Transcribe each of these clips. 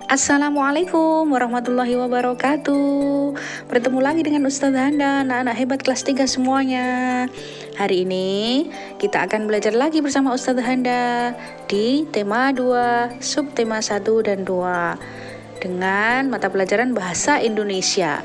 Assalamualaikum warahmatullahi wabarakatuh. Bertemu lagi dengan Ustazah Handa, anak-anak hebat kelas 3 semuanya. Hari ini kita akan belajar lagi bersama Ustazah Handa di tema 2, subtema 1 dan 2 dengan mata pelajaran Bahasa Indonesia.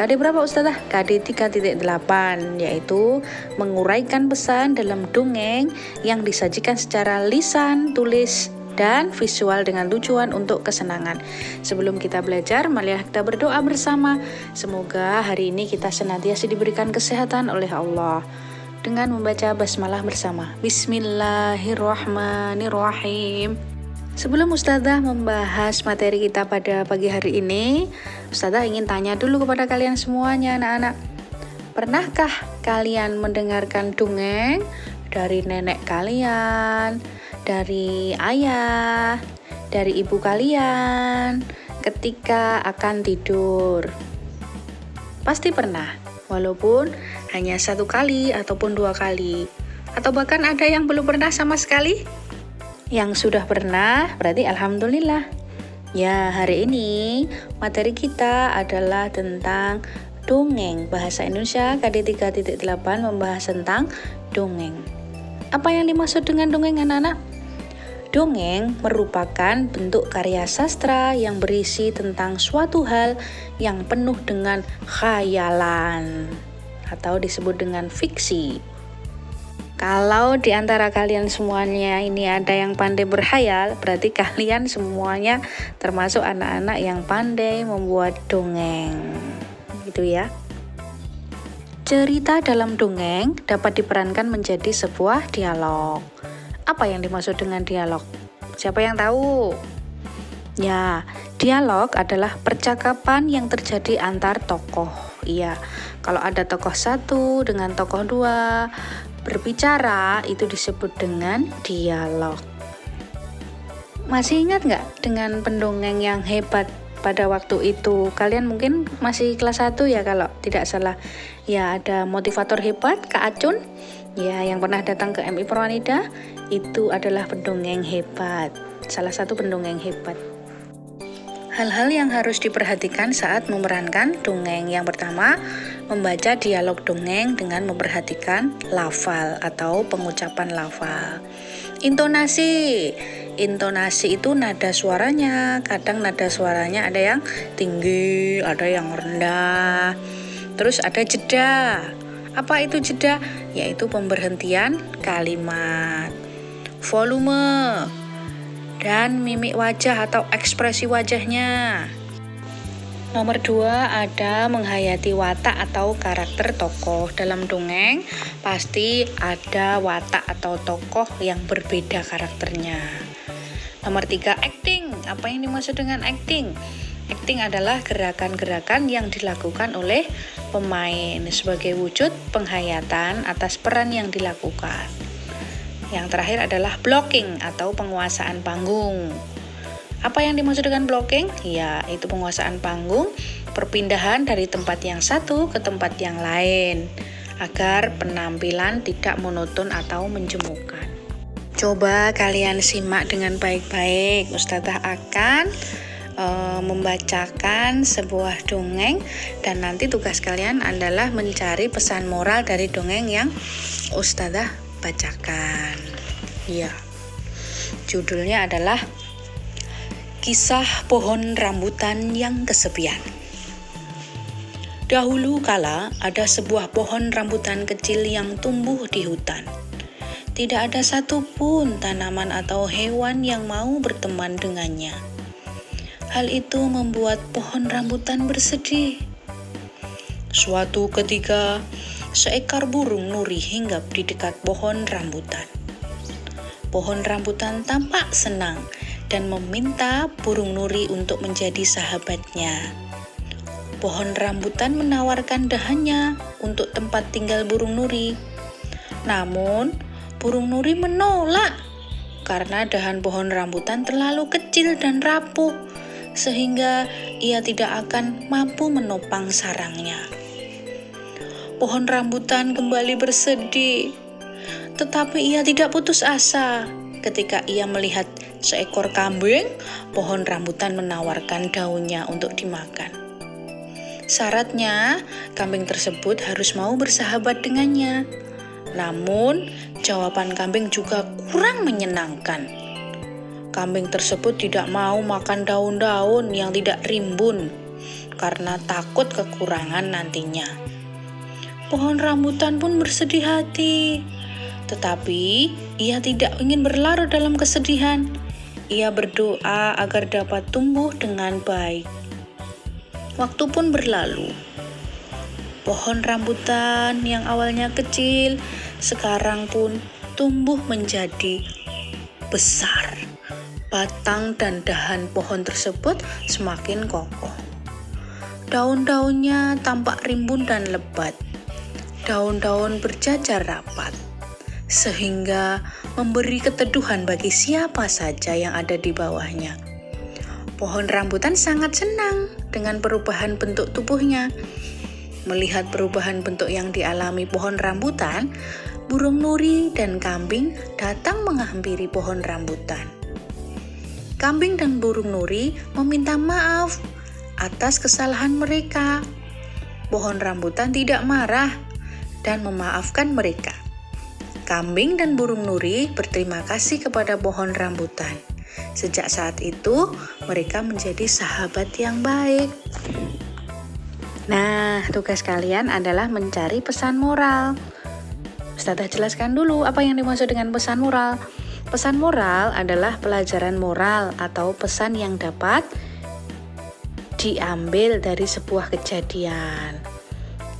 KD berapa Ustazah? KD 3.8, yaitu menguraikan pesan dalam dongeng yang disajikan secara lisan, tulis, dan visual dengan tujuan untuk kesenangan. Sebelum kita belajar, marilah kita berdoa bersama. Semoga hari ini kita senantiasa diberikan kesehatan oleh Allah dengan membaca basmalah bersama. Bismillahirrahmanirrahim. Sebelum Ustazah membahas materi kita pada pagi hari ini, Ustazah ingin tanya dulu kepada kalian semuanya, anak-anak. Pernahkah kalian mendengarkan dongeng dari nenek kalian, dari ayah, dari ibu kalian ketika akan tidur? Pasti pernah, walaupun hanya 1 kali ataupun 2 kali, atau bahkan ada yang belum pernah sama sekali. Yang sudah pernah berarti alhamdulillah. Ya, hari ini materi kita adalah tentang dongeng. Bahasa Indonesia KD 3.8 membahas tentang dongeng. Apa yang dimaksud dengan dongeng, anak-anak? Dongeng merupakan bentuk karya sastra yang berisi tentang suatu hal yang penuh dengan khayalan atau disebut dengan fiksi. Kalau di antara kalian semuanya ini ada yang pandai berkhayal, berarti kalian semuanya termasuk anak-anak yang pandai membuat dongeng. Gitu ya. Cerita dalam dongeng dapat diperankan menjadi sebuah dialog. Apa yang dimaksud dengan dialog? Siapa yang tahu? Ya, dialog adalah percakapan yang terjadi antar tokoh. Iya, kalau ada tokoh 1 dengan tokoh 2 berbicara, itu disebut dengan dialog. Masih ingat nggak dengan pendongeng yang hebat pada waktu itu? Kalian mungkin masih kelas 1 ya kalau tidak salah. Ya, ada motivator hebat, Kak Acun. Ya, yang pernah datang ke MI Purwanida, itu adalah pendongeng hebat. Salah satu pendongeng hebat. Hal-hal yang harus diperhatikan saat memerankan dongeng. Yang pertama, membaca dialog dongeng dengan memperhatikan lafal atau pengucapan lafal. Intonasi. Intonasi itu nada suaranya. Kadang nada suaranya ada yang tinggi, ada yang rendah. Terus ada jeda. Apa itu jeda? Yaitu pemberhentian kalimat. Volume dan mimik wajah atau ekspresi wajahnya. Nomor 2, ada menghayati watak atau karakter tokoh. Dalam dongeng pasti ada watak atau tokoh yang berbeda karakternya. Nomor 3, acting. Apa yang dimaksud dengan acting? Acting adalah gerakan-gerakan yang dilakukan oleh pemain sebagai wujud penghayatan atas peran yang dilakukan. Yang terakhir adalah blocking atau penguasaan panggung. Apa yang dimaksud dengan blocking? Ya, itu penguasaan panggung, perpindahan dari tempat yang satu ke tempat yang lain, agar penampilan tidak monoton atau menjemukan. Coba kalian simak dengan baik-baik. Ustazah akan membacakan sebuah dongeng dan nanti tugas kalian adalah mencari pesan moral dari dongeng yang Ustazah bacakan. Ya. Judulnya adalah Kisah Pohon Rambutan yang Kesepian. Dahulu kala ada sebuah pohon rambutan kecil yang tumbuh di hutan. Tidak ada satupun tanaman atau hewan yang mau berteman dengannya. Hal itu membuat pohon rambutan bersedih. Suatu ketika, seekor burung nuri hinggap di dekat pohon rambutan. Pohon rambutan tampak senang dan meminta burung nuri untuk menjadi sahabatnya. Pohon rambutan menawarkan dahannya untuk tempat tinggal burung nuri. Namun, burung nuri menolak karena dahan pohon rambutan terlalu kecil dan rapuh, sehingga ia tidak akan mampu menopang sarangnya. Pohon rambutan kembali bersedih, tetapi ia tidak putus asa. ketika ia melihat seekor kambing, pohon rambutan menawarkan daunnya untuk dimakan. Syaratnya, kambing tersebut harus mau bersahabat dengannya. Namun, jawaban kambing juga kurang menyenangkan. Kambing tersebut tidak mau makan daun-daun yang tidak rimbun karena takut kekurangan nantinya. Pohon rambutan pun bersedih hati. Tetapi ia tidak ingin berlarut dalam kesedihan. Ia berdoa agar dapat tumbuh dengan baik. Waktu pun berlalu. Pohon rambutan yang awalnya kecil, sekarang pun tumbuh menjadi besar. Batang dan dahan pohon tersebut semakin kokoh. Daun-daunnya tampak rimbun dan lebat. Daun-daun berjajar rapat, sehingga memberi keteduhan bagi siapa saja yang ada di bawahnya. Pohon rambutan sangat senang dengan perubahan bentuk tubuhnya. Melihat perubahan bentuk yang dialami pohon rambutan, burung nuri dan kambing datang menghampiri pohon rambutan. Kambing dan burung nuri meminta maaf atas kesalahan mereka. Pohon rambutan tidak marah dan memaafkan mereka. Kambing dan burung nuri berterima kasih kepada pohon rambutan. Sejak saat itu, mereka menjadi sahabat yang baik. Nah, tugas kalian adalah mencari pesan moral. Ustazah jelaskan dulu apa yang dimaksud dengan pesan moral. Pesan moral adalah pelajaran moral atau pesan yang dapat diambil dari sebuah kejadian.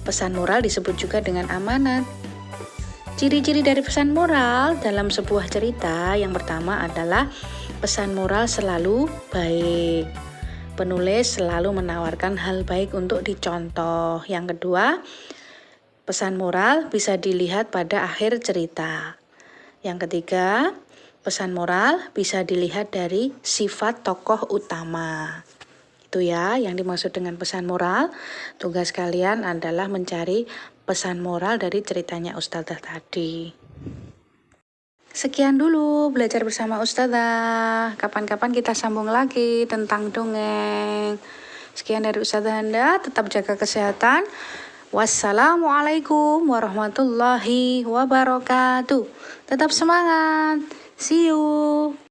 Pesan moral disebut juga dengan amanat. Ciri-ciri dari pesan moral dalam sebuah cerita yang pertama adalah pesan moral selalu baik. Penulis selalu menawarkan hal baik untuk dicontoh. Yang kedua, pesan moral bisa dilihat pada akhir cerita. Yang ketiga, pesan moral bisa dilihat dari sifat tokoh utama. Itu ya yang dimaksud dengan pesan moral. Tugas kalian adalah mencari pesan moral dari ceritanya Ustazah tadi. Sekian dulu belajar bersama Ustazah. Kapan-kapan kita sambung lagi tentang dongeng. Sekian dari Ustazah Anda, tetap jaga kesehatan. Wassalamualaikum warahmatullahi wabarakatuh. Tetap semangat. See you.